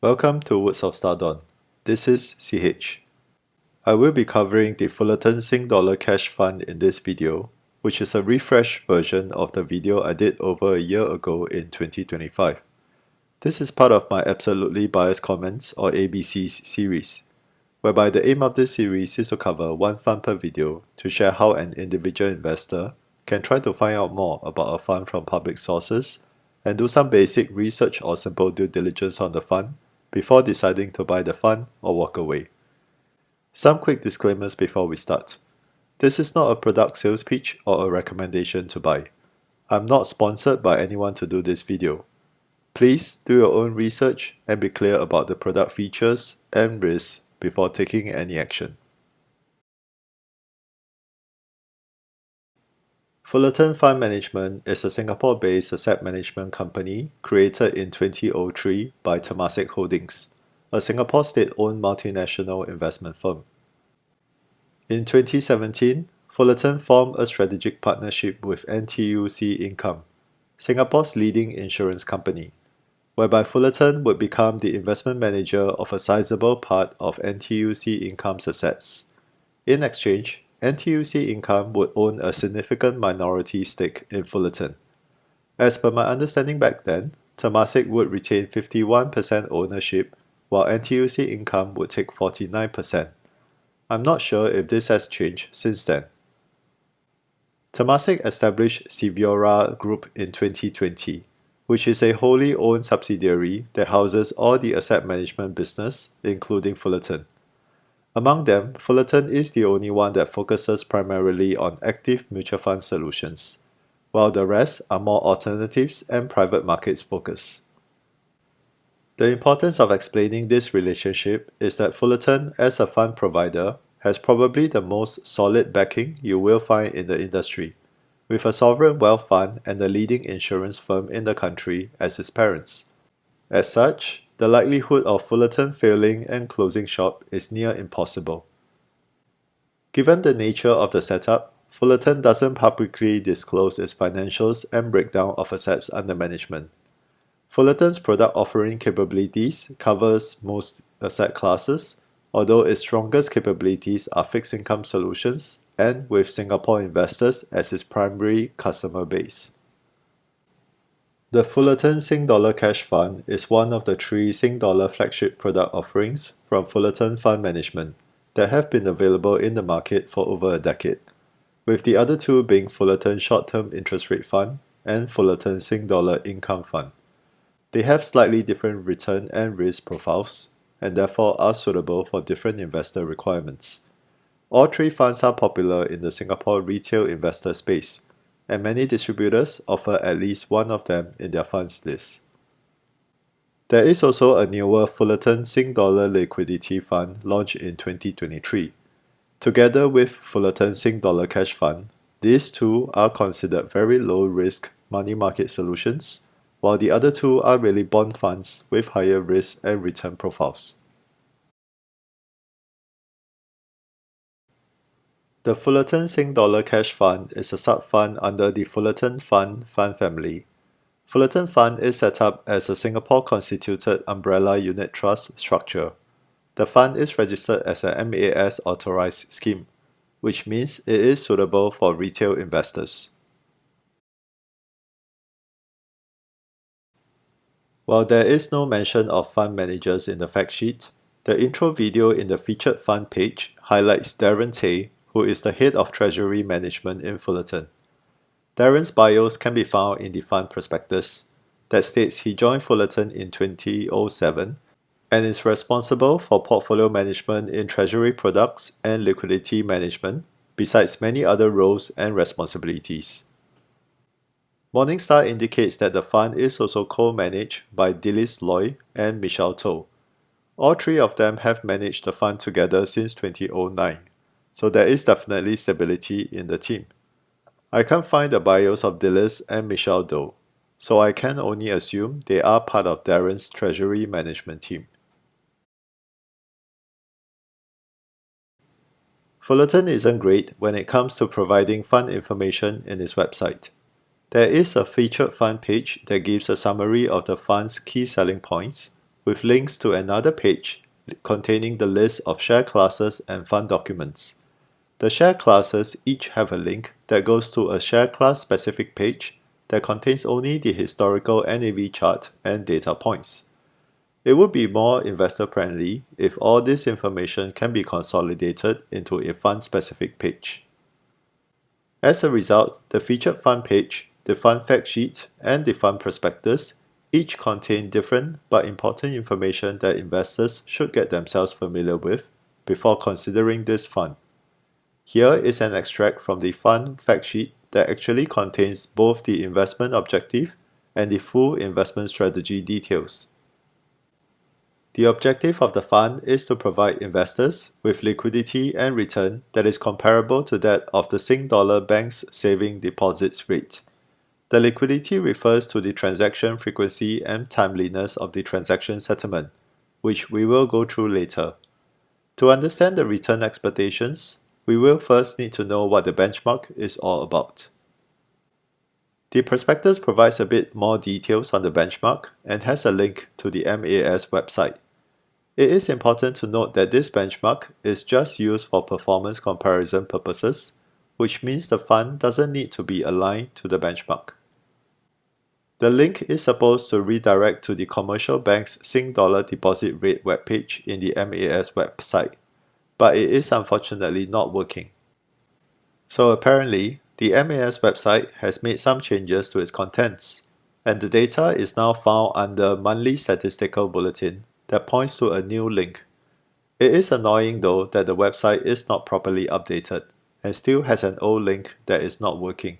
Welcome to Woods of Stardon. This is CH. I will be covering the Fullerton SGD Cash Fund in this video, which is a refreshed version of the video I did over a year ago in 2025. This is part of my Absolutely Biased Comments or ABCs series, whereby the aim of this series is to cover one fund per video to share how an individual investor can try to find out more about a fund from public sources and do some basic research or simple due diligence on the fund before deciding to buy the fund or walk away. Some quick disclaimers before we start. This is not a product sales pitch or a recommendation to buy. I'm not sponsored by anyone to do this video. Please do your own research and be clear about the product features and risks before taking any action. Fullerton Fund Management is a Singapore-based asset management company created in 2003 by Temasek Holdings, a Singapore state-owned multinational investment firm. In 2017, Fullerton formed a strategic partnership with NTUC Income, Singapore's leading insurance company, whereby Fullerton would become the investment manager of a sizable part of NTUC Income's assets. In exchange, NTUC Income would own a significant minority stake in Fullerton. As per my understanding back then, Temasek would retain 51% ownership, while NTUC Income would take 49%. I'm not sure if this has changed since then. Temasek established Siviora Group in 2020, which is a wholly owned subsidiary that houses all the asset management business, including Fullerton. Among them, Fullerton is the only one that focuses primarily on active mutual fund solutions, while the rest are more alternatives and private markets focused. The importance of explaining this relationship is that Fullerton, as a fund provider, has probably the most solid backing you will find in the industry, with a sovereign wealth fund and the leading insurance firm in the country as its parents. As such, the likelihood of Fullerton failing and closing shop is near impossible. Given the nature of the setup, Fullerton doesn't publicly disclose its financials and breakdown of assets under management. Fullerton's product offering capabilities covers most asset classes, although its strongest capabilities are fixed income solutions and with Singapore investors as its primary customer base. The Fullerton SGD Cash Fund is one of the three SGD flagship product offerings from Fullerton Fund Management that have been available in the market for over a decade, with the other two being Fullerton Short-Term Interest Rate Fund and Fullerton SGD Income Fund. They have slightly different return and risk profiles, and therefore are suitable for different investor requirements. All three funds are popular in the Singapore retail investor space, and many distributors offer at least one of them in their funds list. There is also a newer Fullerton SGD Liquidity Fund launched in 2023. Together with Fullerton SGD Cash Fund, these two are considered very low-risk money market solutions, while the other two are really bond funds with higher risk and return profiles. The Fullerton SGD Cash Fund is a sub-fund under the Fullerton Fund family. Fullerton Fund is set up as a Singapore-constituted umbrella unit trust structure. The fund is registered as a MAS authorized scheme, which means it is suitable for retail investors. While there is no mention of fund managers in the fact sheet, the intro video in the featured fund page highlights Darren Tay, who is the head of Treasury Management in Fullerton. Darren's bios can be found in the fund prospectus that states he joined Fullerton in 2007 and is responsible for portfolio management in treasury products and liquidity management, besides many other roles and responsibilities. Morningstar indicates that the fund is also co-managed by Dilys Loy and Michelle Toh. All three of them have managed the fund together since 2009, so there is definitely stability in the team. I can't find the bios of Dilys and Michelle though, so I can only assume they are part of Darren's treasury management team. Fullerton isn't great when it comes to providing fund information in its website. There is a featured fund page that gives a summary of the fund's key selling points, with links to another page containing the list of share classes and fund documents. The share classes each have a link that goes to a share class specific page that contains only the historical NAV chart and data points. It would be more investor friendly if all this information can be consolidated into a fund specific page. As a result, the featured fund page, the fund fact sheet, and the fund prospectus each contain different but important information that investors should get themselves familiar with before considering this fund. Here is an extract from the fund fact sheet that actually contains both the investment objective and the full investment strategy details. The objective of the fund is to provide investors with liquidity and return that is comparable to that of the Sing Dollar Bank's saving deposits rate. The liquidity refers to the transaction frequency and timeliness of the transaction settlement, which we will go through later. To understand the return expectations, we will first need to know what the benchmark is all about. The prospectus provides a bit more details on the benchmark and has a link to the MAS website. It is important to note that this benchmark is just used for performance comparison purposes, which means the fund doesn't need to be aligned to the benchmark. The link is supposed to redirect to the commercial bank's Sing Dollar deposit rate webpage in the MAS website, but it is unfortunately not working. So apparently, the MAS website has made some changes to its contents, and the data is now found under Monthly Statistical Bulletin that points to a new link. It is annoying though that the website is not properly updated and still has an old link that is not working.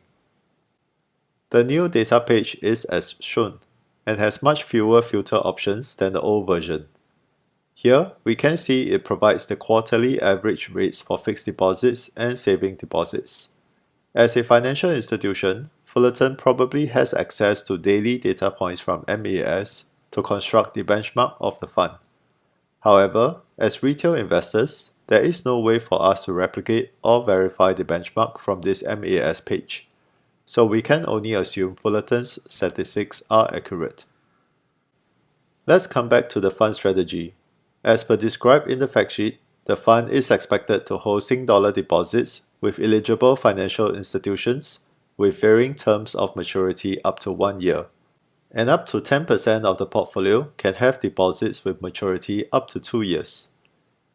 The new data page is as shown and has much fewer filter options than the old version. Here, we can see it provides the quarterly average rates for fixed deposits and saving deposits. As a financial institution, Fullerton probably has access to daily data points from MAS to construct the benchmark of the fund. However, as retail investors, there is no way for us to replicate or verify the benchmark from this MAS page, so we can only assume Fullerton's statistics are accurate. Let's come back to the fund strategy. As per described in the fact sheet, the fund is expected to hold Sing Dollar deposits with eligible financial institutions with varying terms of maturity up to 1 year, and up to 10% of the portfolio can have deposits with maturity up to 2 years.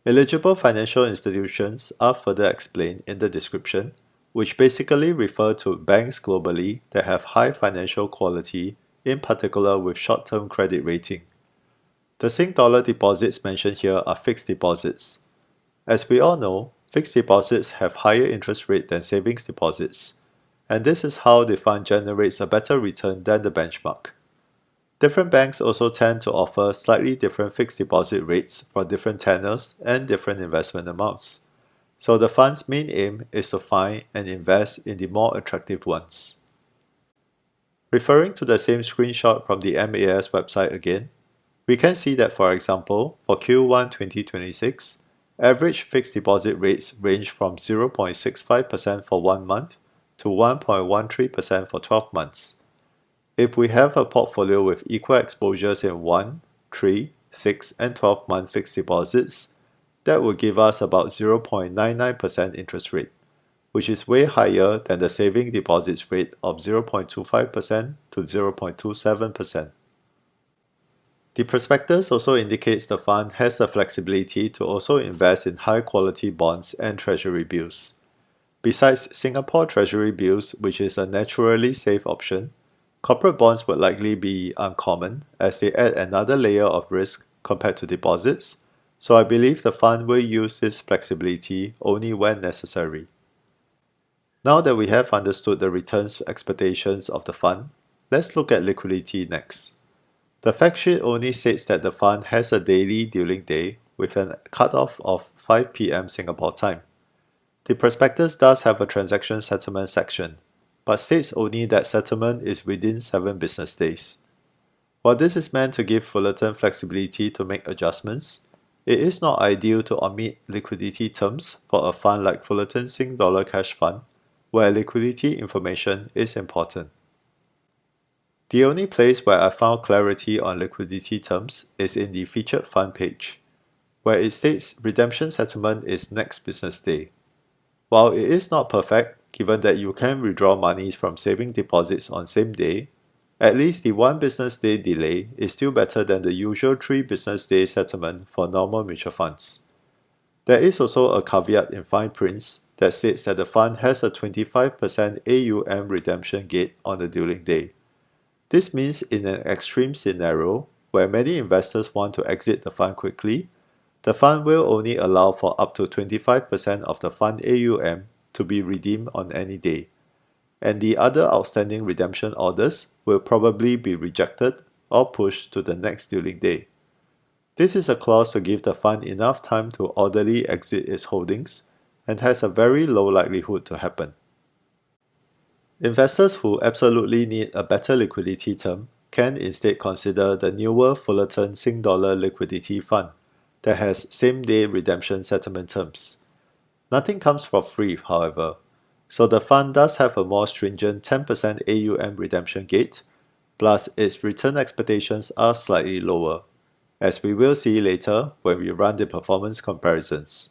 Eligible financial institutions are further explained in the description, which basically refer to banks globally that have high financial quality, in particular with short-term credit rating. The Sing Dollar deposits mentioned here are fixed deposits. As we all know, fixed deposits have higher interest rate than savings deposits, and this is how the fund generates a better return than the benchmark. Different banks also tend to offer slightly different fixed deposit rates for different tenors and different investment amounts. So the fund's main aim is to find and invest in the more attractive ones. Referring to the same screenshot from the MAS website again, we can see that, for example, for Q1 2026, average fixed deposit rates range from 0.65% for 1 month to 1.13% for 12 months. If we have a portfolio with equal exposures in 1, 3, 6, and 12-month fixed deposits, that will give us about 0.99% interest rate, which is way higher than the saving deposits rate of 0.25% to 0.27%. The prospectus also indicates the fund has the flexibility to also invest in high-quality bonds and treasury bills. Besides Singapore treasury bills, which is a naturally safe option, corporate bonds would likely be uncommon as they add another layer of risk compared to deposits, so I believe the fund will use this flexibility only when necessary. Now that we have understood the returns expectations of the fund, let's look at liquidity next. The fact sheet only states that the fund has a daily dealing day with a cutoff of 5 p.m. Singapore time. The prospectus does have a transaction settlement section, but states only that settlement is within 7 business days. While this is meant to give Fullerton flexibility to make adjustments, it is not ideal to omit liquidity terms for a fund like Fullerton Sing Dollar Cash Fund, where liquidity information is important. The only place where I found clarity on liquidity terms is in the featured fund page, where it states redemption settlement is next business day. While it is not perfect, given that you can withdraw monies from saving deposits on same day, at least the 1 business day delay is still better than the usual 3 business day settlement for normal mutual funds. There is also a caveat in fine print that states that the fund has a 25% AUM redemption gate on the dealing day. This means in an extreme scenario, where many investors want to exit the fund quickly, the fund will only allow for up to 25% of the fund AUM to be redeemed on any day, and the other outstanding redemption orders will probably be rejected or pushed to the next dealing day. This is a clause to give the fund enough time to orderly exit its holdings and has a very low likelihood to happen. Investors who absolutely need a better liquidity term can instead consider the newer Fullerton Sing Dollar Liquidity Fund that has same-day redemption settlement terms. Nothing comes for free, however, so the fund does have a more stringent 10% AUM redemption gate, plus its return expectations are slightly lower, as we will see later when we run the performance comparisons.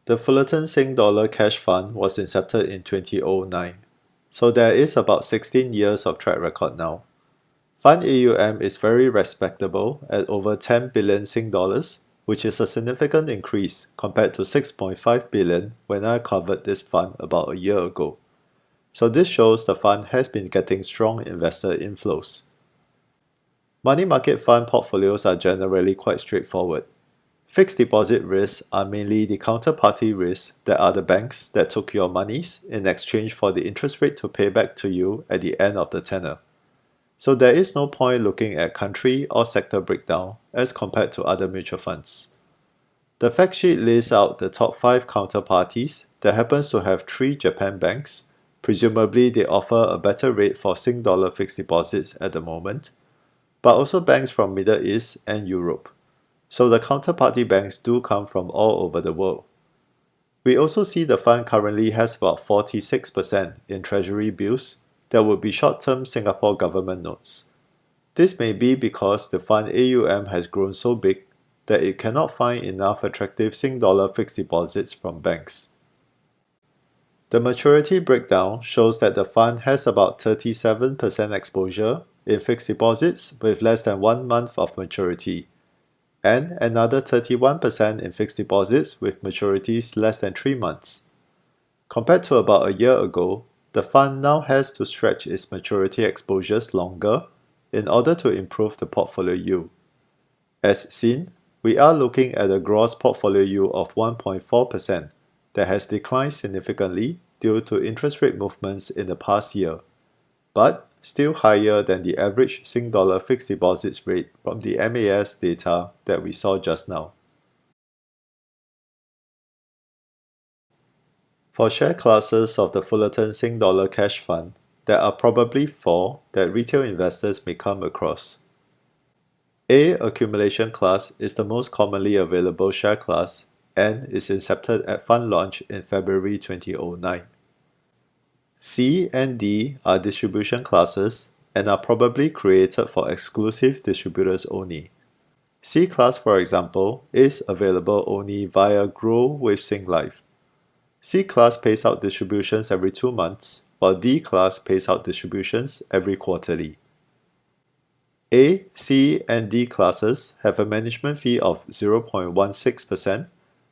The Fullerton Sing Dollar Cash Fund was incepted in 2009, so there is about 16 years of track record now. Fund AUM is very respectable at over 10 billion Sing dollars, which is a significant increase compared to 6.5 billion when I covered this fund about a year ago. So this shows the fund has been getting strong investor inflows. Money market fund portfolios are generally quite straightforward. Fixed deposit risks are mainly the counterparty risks that are the banks that took your monies in exchange for the interest rate to pay back to you at the end of the tenor. So there is no point looking at country or sector breakdown as compared to other mutual funds. The fact sheet lists out the top 5 counterparties that happens to have 3 Japan banks. Presumably they offer a better rate for Sing dollar fixed deposits at the moment, but also banks from Middle East and Europe. So the counterparty banks do come from all over the world. We also see the fund currently has about 46% in treasury bills that would be short-term Singapore government notes. This may be because the fund AUM has grown so big that it cannot find enough attractive Sing dollar fixed deposits from banks. The maturity breakdown shows that the fund has about 37% exposure in fixed deposits with less than 1 month of maturity, and another 31% in fixed deposits with maturities less than 3 months. Compared to about a year ago, the fund now has to stretch its maturity exposures longer in order to improve the portfolio yield. As seen, we are looking at a gross portfolio yield of 1.4% that has declined significantly due to interest rate movements in the past year, but still higher than the average Sing dollar fixed deposits rate from the MAS data that we saw just now. For share classes of the Fullerton Sing Dollar Cash Fund, there are probably 4 that retail investors may come across. A accumulation class is the most commonly available share class and is incepted at fund launch in February 2009. C and D are distribution classes and are probably created for exclusive distributors only. C class, for example, is available only via Grow with Singlife. C class pays out distributions every 2 months, while D class pays out distributions every quarterly. A, C, and D classes have a management fee of 0.16%,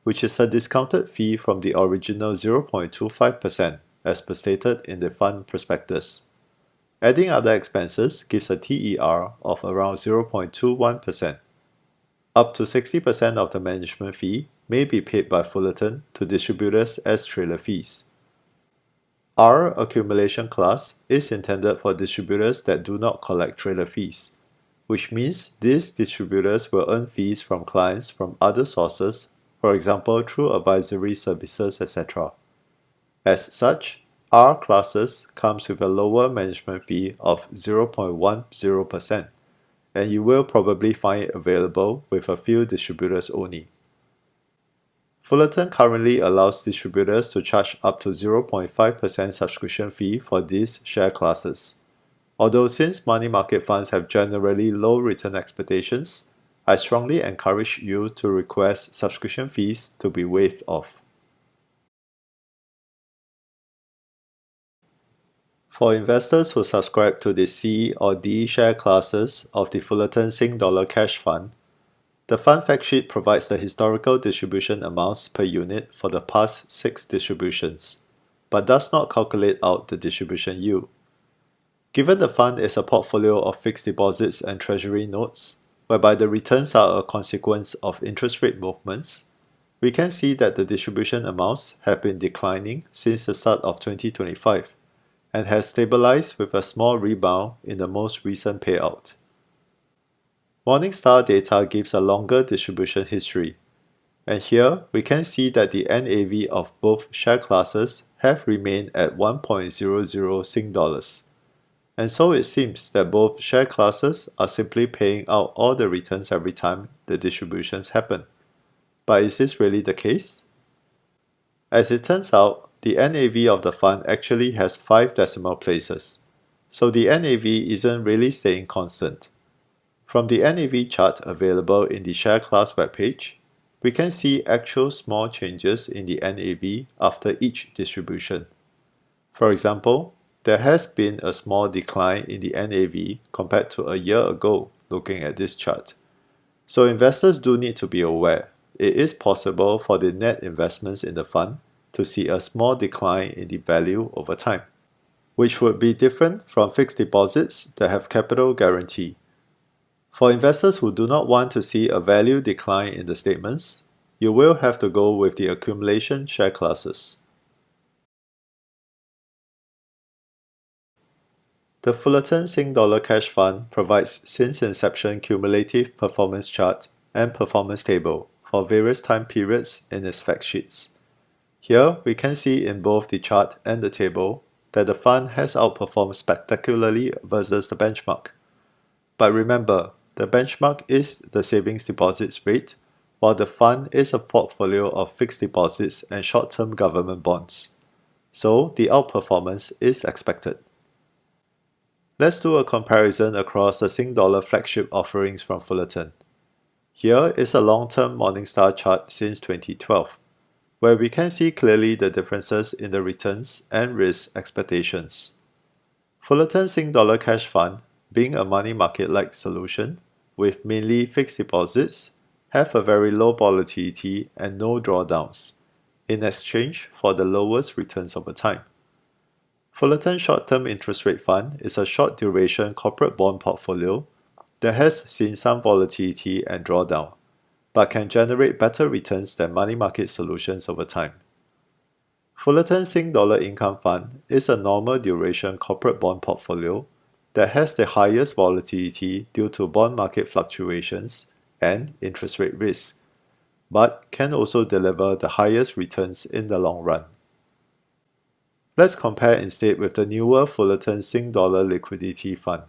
which is a discounted fee from the original 0.25%, as per stated in the fund prospectus. Adding other expenses gives a TER of around 0.21%. Up to 60% of the management fee may be paid by Fullerton to distributors as trailer fees. R accumulation class is intended for distributors that do not collect trailer fees, which means these distributors will earn fees from clients from other sources, for example through advisory services, etc. As such, R classes comes with a lower management fee of 0.10%, and you will probably find it available with a few distributors only. Fullerton currently allows distributors to charge up to 0.5% subscription fee for these share classes. Although since money market funds have generally low return expectations, I strongly encourage you to request subscription fees to be waived off. For investors who subscribe to the C or D share classes of the Fullerton Sing Dollar Cash Fund, the fund fact sheet provides the historical distribution amounts per unit for the past 6 distributions, but does not calculate out the distribution yield. Given the fund is a portfolio of fixed deposits and treasury notes, whereby the returns are a consequence of interest rate movements, we can see that the distribution amounts have been declining since the start of 2025 and has stabilized with a small rebound in the most recent payout. Morningstar data gives a longer distribution history, and here we can see that the NAV of both share classes have remained at 1.00 Sing dollars. And so it seems that both share classes are simply paying out all the returns every time the distributions happen. But is this really the case? As it turns out, the NAV of the fund actually has 5 decimal places, so the NAV isn't really staying constant. From the NAV chart available in the share class webpage, we can see actual small changes in the NAV after each distribution. For example, there has been a small decline in the NAV compared to a year ago looking at this chart. So investors do need to be aware it is possible for the net investments in the fund to see a small decline in the value over time, which would be different from fixed deposits that have capital guarantee. For investors who do not want to see a value decline in the statements, you will have to go with the accumulation share classes. The Fullerton Sing Dollar Cash Fund provides since inception cumulative performance chart and performance table for various time periods in its fact sheets. Here we can see in both the chart and the table that the fund has outperformed spectacularly versus the benchmark. But remember, the benchmark is the savings deposits rate, while the fund is a portfolio of fixed deposits and short-term government bonds. So the outperformance is expected. Let's do a comparison across the Sing Dollar flagship offerings from Fullerton. Here is a long-term Morningstar chart since 2012, where we can see clearly the differences in the returns and risk expectations. Fullerton Sing Dollar Cash Fund, being a money market-like solution with mainly fixed deposits, have a very low volatility and no drawdowns, in exchange for the lowest returns over time. Fullerton Short-Term Interest Rate Fund is a short-duration corporate bond portfolio that has seen some volatility and drawdown, but can generate better returns than money market solutions over time. Fullerton Sing Dollar Income Fund is a normal duration corporate bond portfolio that has the highest volatility due to bond market fluctuations and interest rate risk, but can also deliver the highest returns in the long run. Let's compare instead with the newer Fullerton Sing Dollar Liquidity Fund.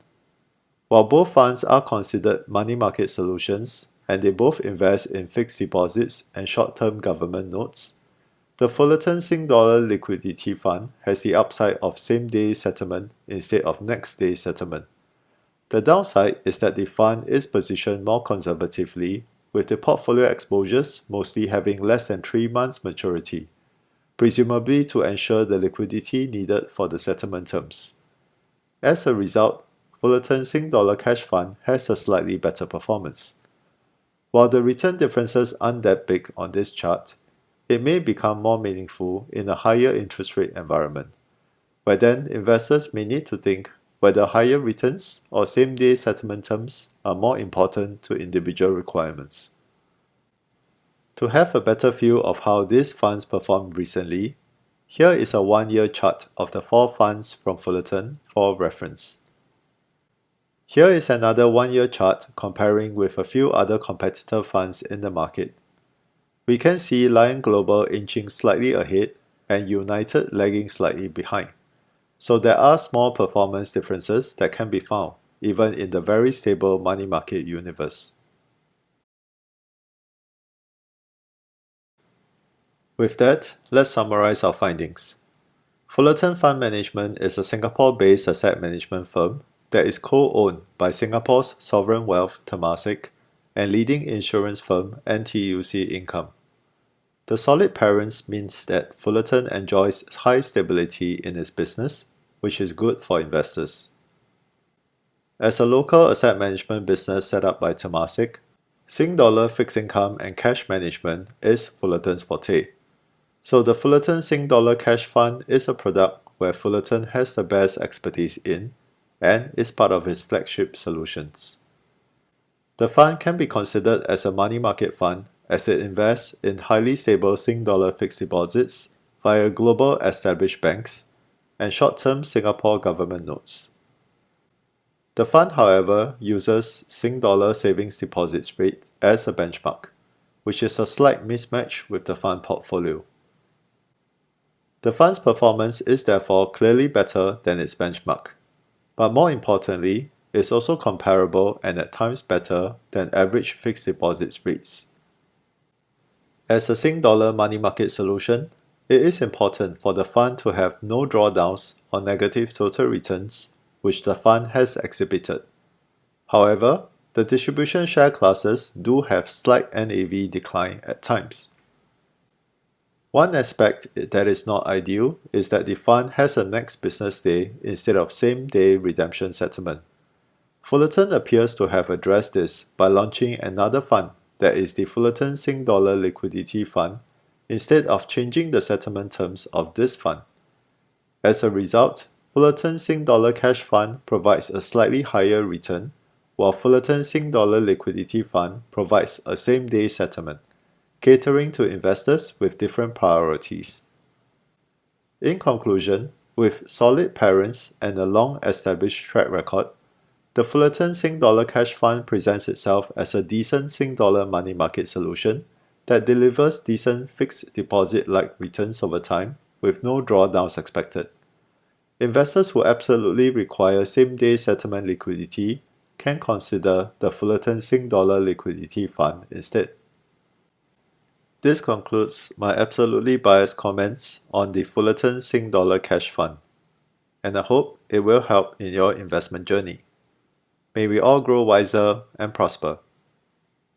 While both funds are considered money market solutions and they both invest in fixed deposits and short-term government notes, the Fullerton Sing Dollar Liquidity Fund has the upside of same-day settlement instead of next-day settlement. The downside is that the fund is positioned more conservatively, with the portfolio exposures mostly having less than 3 months maturity, presumably to ensure the liquidity needed for the settlement terms. As a result, Fullerton Sing Dollar Cash Fund has a slightly better performance. While the return differences aren't that big on this chart, it may become more meaningful in a higher interest rate environment, where then investors may need to think whether higher returns or same-day settlement terms are more important to individual requirements. To have a better view of how these funds performed recently, here is a 1-year chart of the 4 funds from Fullerton for reference. Here is another 1-year chart comparing with a few other competitor funds in the market. We can see Lion Global inching slightly ahead and United lagging slightly behind. So there are small performance differences that can be found, even in the very stable money market universe. With that, let's summarize our findings. Fullerton Fund Management is a Singapore-based asset management firm that is co-owned by Singapore's sovereign wealth Temasek and leading insurance firm NTUC Income. The solid parents means that Fullerton enjoys high stability in its business, which is good for investors. As a local asset management business set up by Temasek, Sing Dollar fixed income and cash management is Fullerton's forte. So the Fullerton Sing Dollar Cash Fund is a product where Fullerton has the best expertise in and is part of its flagship solutions. The fund can be considered as a money market fund as it invests in highly stable Sing Dollar fixed deposits via global established banks and short-term Singapore government notes. The fund, however, uses Sing Dollar savings deposits rate as a benchmark, which is a slight mismatch with the fund portfolio. The fund's performance is therefore clearly better than its benchmark, but more importantly, is also comparable and at times better than average fixed deposits rates. As a Sing Dollar money market solution, it is important for the fund to have no drawdowns or negative total returns, which the fund has exhibited. However, the distribution share classes do have slight NAV decline at times. One aspect that is not ideal is that the fund has a next business day instead of same-day redemption settlement. Fullerton appears to have addressed this by launching another fund that is the Fullerton Sing Dollar Liquidity Fund instead of changing the settlement terms of this fund. As a result, Fullerton Sing Dollar Cash Fund provides a slightly higher return, while Fullerton Sing Dollar Liquidity Fund provides a same-day settlement, catering to investors with different priorities. In conclusion, with solid parents and a long-established track record, the Fullerton Sing Dollar Cash Fund presents itself as a decent Sing Dollar money market solution that delivers decent fixed deposit-like returns over time with no drawdowns expected. Investors who absolutely require same-day settlement liquidity can consider the Fullerton Sing Dollar Liquidity Fund instead. This concludes my absolutely biased comments on the Fullerton Sing Dollar Cash Fund, and I hope it will help in your investment journey. May we all grow wiser and prosper.